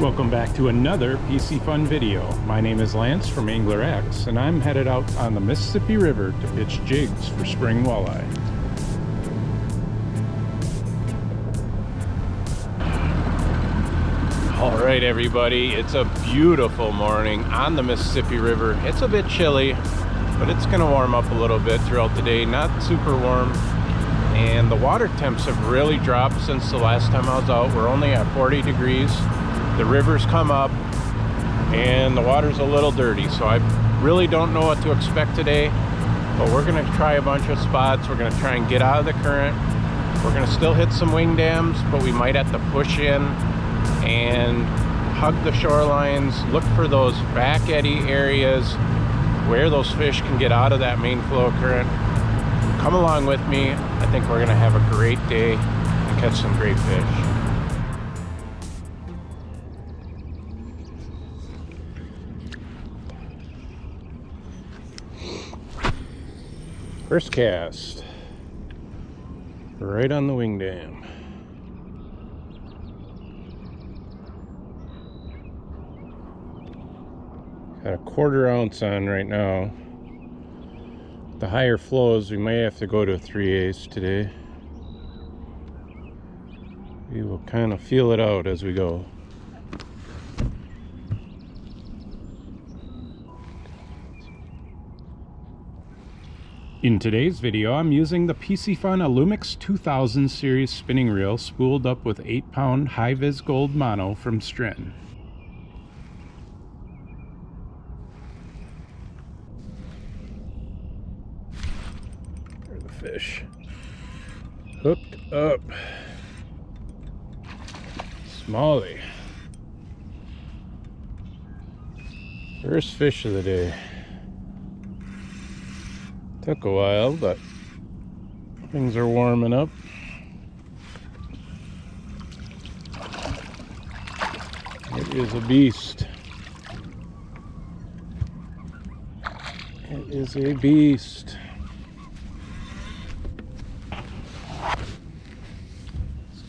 Welcome back to another Piscifun video. My name is Lance from Angler X, and I'm headed out on the Mississippi River to pitch jigs for spring walleye. All right, everybody, it's a beautiful morning on the Mississippi River. It's a bit chilly, but it's going to warm up a little bit throughout the day. Not super warm, and the water temps have really dropped since the last time I was out. We're only at 40 degrees. The river's come up and the water's a little dirty, so I really don't know what to expect today, but we're going to try a bunch of spots. We're going to try and get out of the current. We're going to still hit some wing dams, but we might have to push in and hug the shorelines, look for those back eddy areas where those fish can get out of that main flow current. Come along with me. I think we're going to have a great day and catch some great fish. First cast, right on the wing dam. Got a 1/4 ounce on right now. The higher flows, we may have to go to a 3/8 today. We will kind of feel it out as we go. In today's video, I'm using the Piscifun Alumix 2000 series spinning reel spooled up with 8-pound high-vis gold mono from Stren. There's the fish. Hooked up. Smallie. First fish of the day. Took a while, but things are warming up. It is a beast. It is a beast. Let's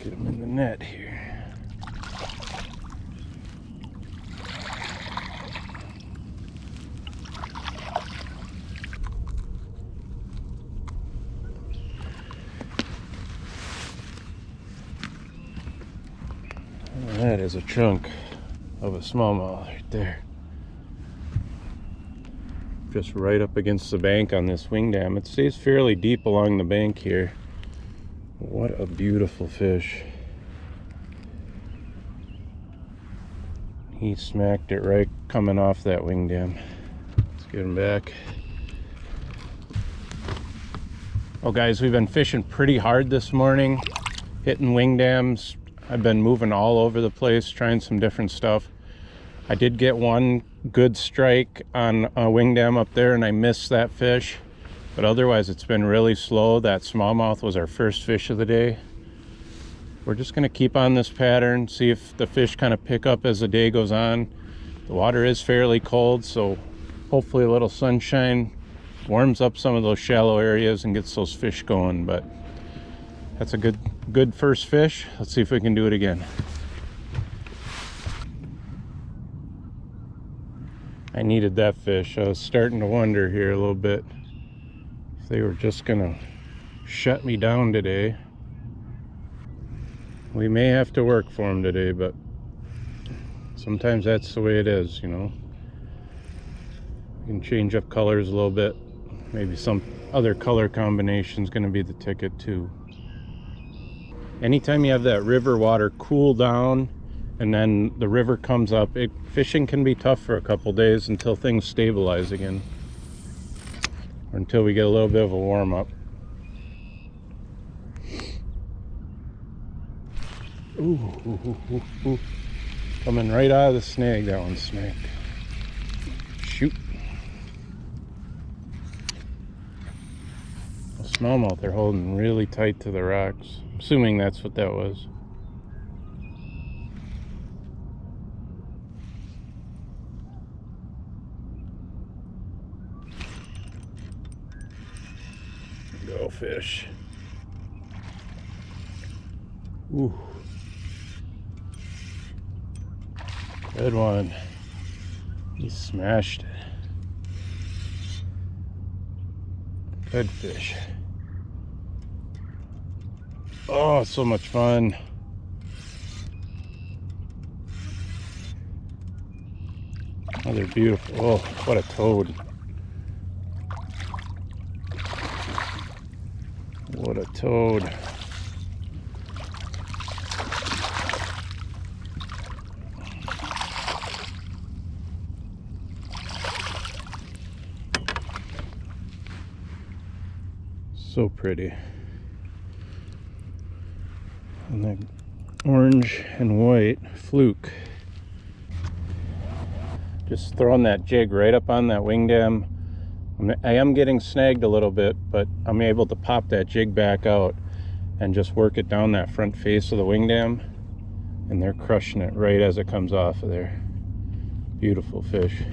get him in the net here. That is a chunk of a smallmouth right there. Just right up against the bank on this wing dam. It stays fairly deep along the bank here. What a beautiful fish. He smacked it right coming off that wing dam. Let's get him back. Well, guys, we've been fishing pretty hard this morning, hitting wing dams. I've been moving all over the place, trying some different stuff. I did get one good strike on a wing dam up there, and I missed that fish. But otherwise, it's been really slow. That smallmouth was our first fish of the day. We're just going to keep on this pattern, see if the fish kind of pick up as the day goes on. The water is fairly cold, so hopefully a little sunshine warms up some of those shallow areas and gets those fish going. But that's a good first fish. Let's see if we can do it again. I needed that fish. I was starting to wonder here a little bit if they were just gonna shut me down today. We may have to work for them today, but sometimes that's the way it is, you know. You can change up colors a little bit. Maybe some other color combination is gonna be the ticket too. Anytime you have that river water cool down and then the river comes up, fishing can be tough for a couple days until things stabilize again, or until we get a little bit of a warm up. Ooh. Coming right out of the snag, that one snagged. Shoot. The smallmouth are holding really tight to the rocks. Assuming that's what that was. Go fish. Ooh. Good one. He smashed it. Good fish. Oh, so much fun. Oh, they're beautiful. Oh, what a toad. What a toad. So pretty. And the orange and white fluke. Just throwing that jig right up on that wing dam. I am getting snagged a little bit, but I'm able to pop that jig back out and just work it down that front face of the wing dam, and they're crushing it right as it comes off of there. Beautiful fish.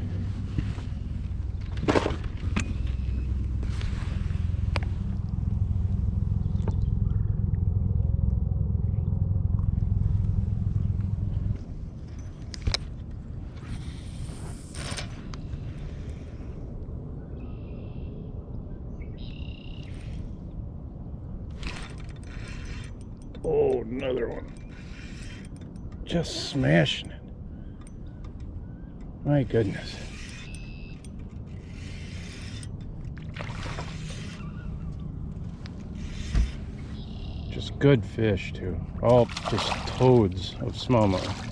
Oh, another one. Just smashing it. My goodness. Just good fish too. All just toads of smallmouth.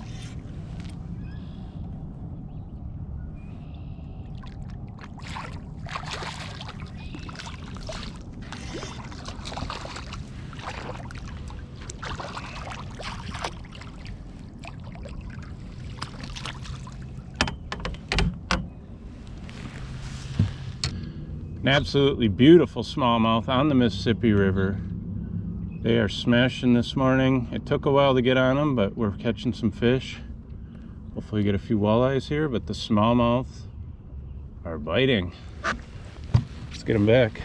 An absolutely beautiful smallmouth on the Mississippi River. They are smashing this morning. It took a while to get on them, but we're catching some fish. Hopefully get a few walleyes here, but the smallmouth are biting. Let's get them back.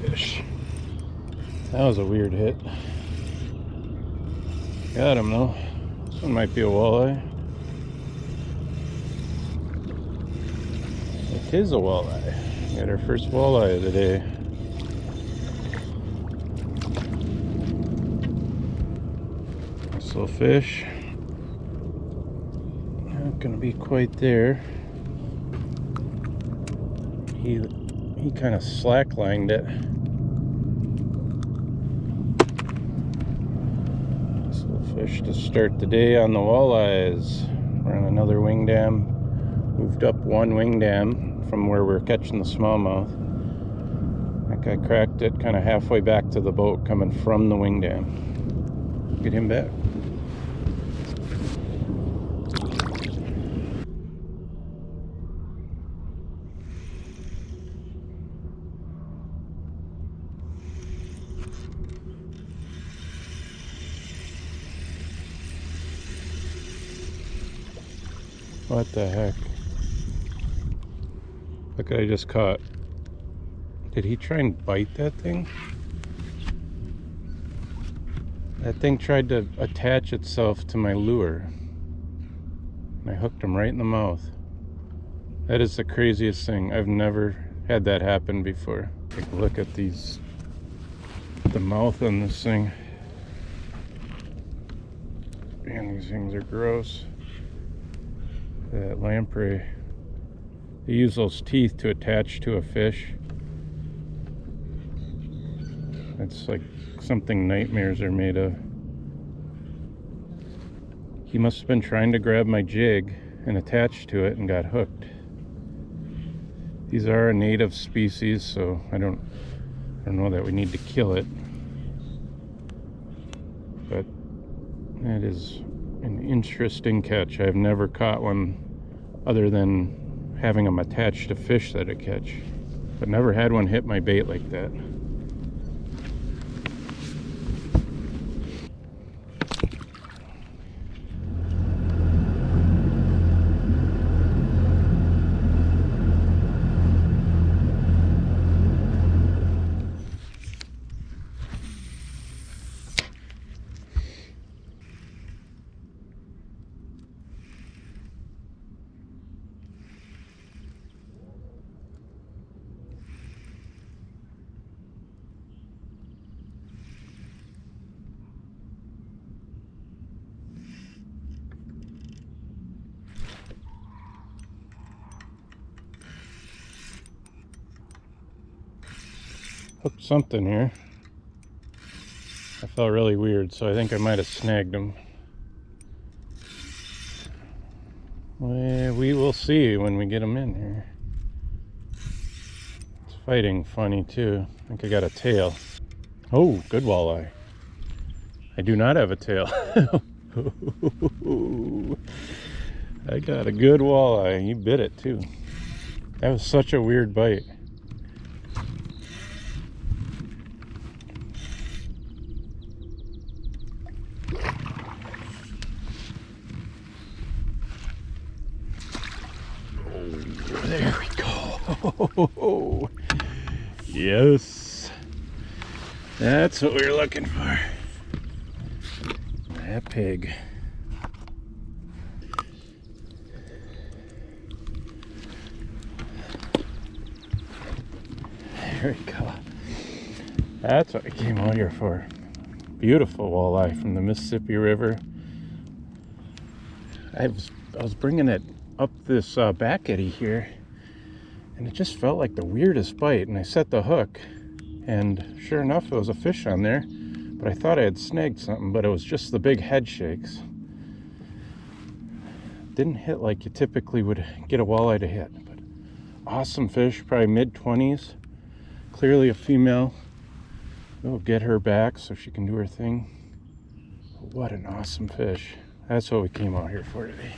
Fish. That was a weird hit. Got him though. This one might be a walleye. It is a walleye. Got our first walleye of the day. Nice little fish. Not gonna be quite there. He kind of slacklined it. Nice little fish to start the day on the walleyes. We're on another wing dam. Moved up one wing dam from where we're catching the smallmouth. That guy cracked it kind of halfway back to the boat coming from the wing dam. Get him back. What the heck? Look what I just caught. Did he try and bite that thing? That thing tried to attach itself to my lure. And I hooked him right in the mouth. That is the craziest thing. I've never had that happen before. Take a look at the mouth on this thing. Man, these things are gross. That lamprey, they use those teeth to attach to a fish. That's like something nightmares are made of. He must have been trying to grab my jig and attach to it and got hooked. These are a native species, so I don't know that we need to kill it. But it is an interesting catch. I've never caught one other than having them attached to fish that I catch, but never had one hit my bait like that. Hooked something here. I felt really weird, so I think I might have snagged him. Well, we will see when we get him in here. It's fighting funny too. I think I got a tail. Oh, good walleye. I do not have a tail. I got a good walleye. He bit it too. That was such a weird bite. Oh, there we go. Yes. That's what we were looking for. That pig. There we go. That's what we came out here for. Beautiful walleye from the Mississippi River. I was bringing it up this back eddy here, and it just felt like the weirdest bite, and I set the hook, and sure enough it was a fish on there, but I thought I had snagged something, but it was just the big head shakes. Didn't hit like you typically would get a walleye to hit, but awesome fish, probably mid-20s. Clearly a female. We'll get her back so she can do her thing. What an awesome fish. That's what we came out here for today.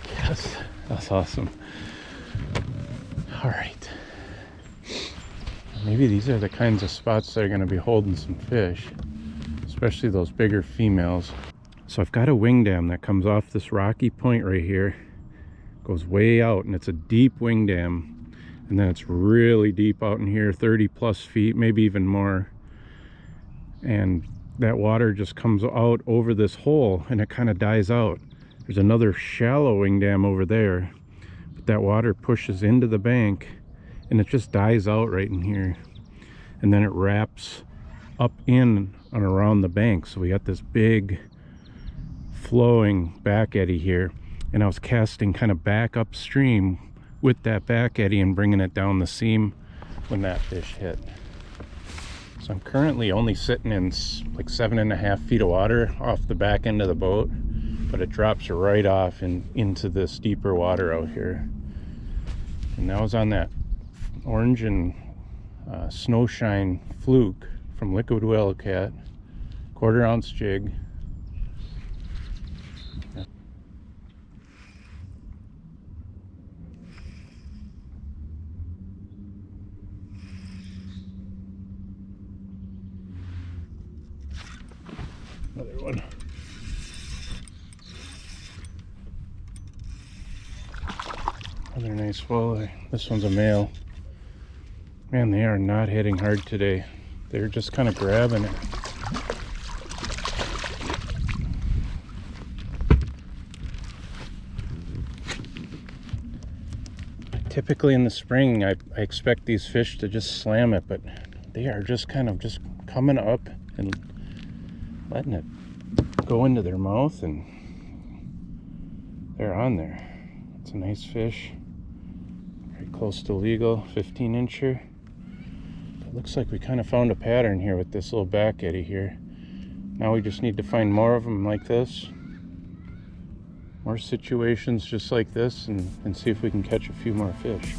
Yes, that's awesome. All right. Maybe these are the kinds of spots that are going to be holding some fish, especially those bigger females. So I've got a wing dam that comes off this rocky point right here, goes way out, and it's a deep wing dam, and then it's really deep out in here, 30 plus feet, maybe even more, and that water just comes out over this hole and it kind of dies out. There's another shallow wing dam over there, but that water pushes into the bank and it just dies out right in here, and then it wraps up in and around the bank. So we got this big flowing back eddy here, and I was casting kind of back upstream with that back eddy and bringing it down the seam when that fish hit. So I'm currently only sitting in like 7.5 feet of water off the back end of the boat, but it drops right off into this deeper water out here. And that was on that orange and snowshine fluke from Liquid Wildcat, 1/4 ounce jig. Another one. Another nice walleye. This one's a male. Man, they are not hitting hard today. They're just kind of grabbing it. Typically in the spring, I expect these fish to just slam it, but they are just kind of just coming up and letting it go into their mouth, and they're on there. It's a nice fish. Very close to legal, 15-incher. It looks like we kind of found a pattern here with this little back eddy here. Now we just need to find more of them like this, more situations just like this, and see if we can catch a few more fish.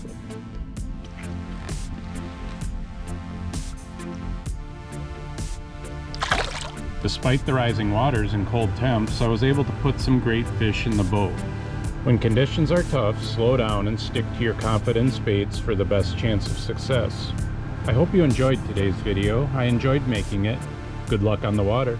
Despite the rising waters and cold temps, I was able to put some great fish in the boat. When conditions are tough, slow down and stick to your confidence baits for the best chance of success. I hope you enjoyed today's video. I enjoyed making it. Good luck on the water.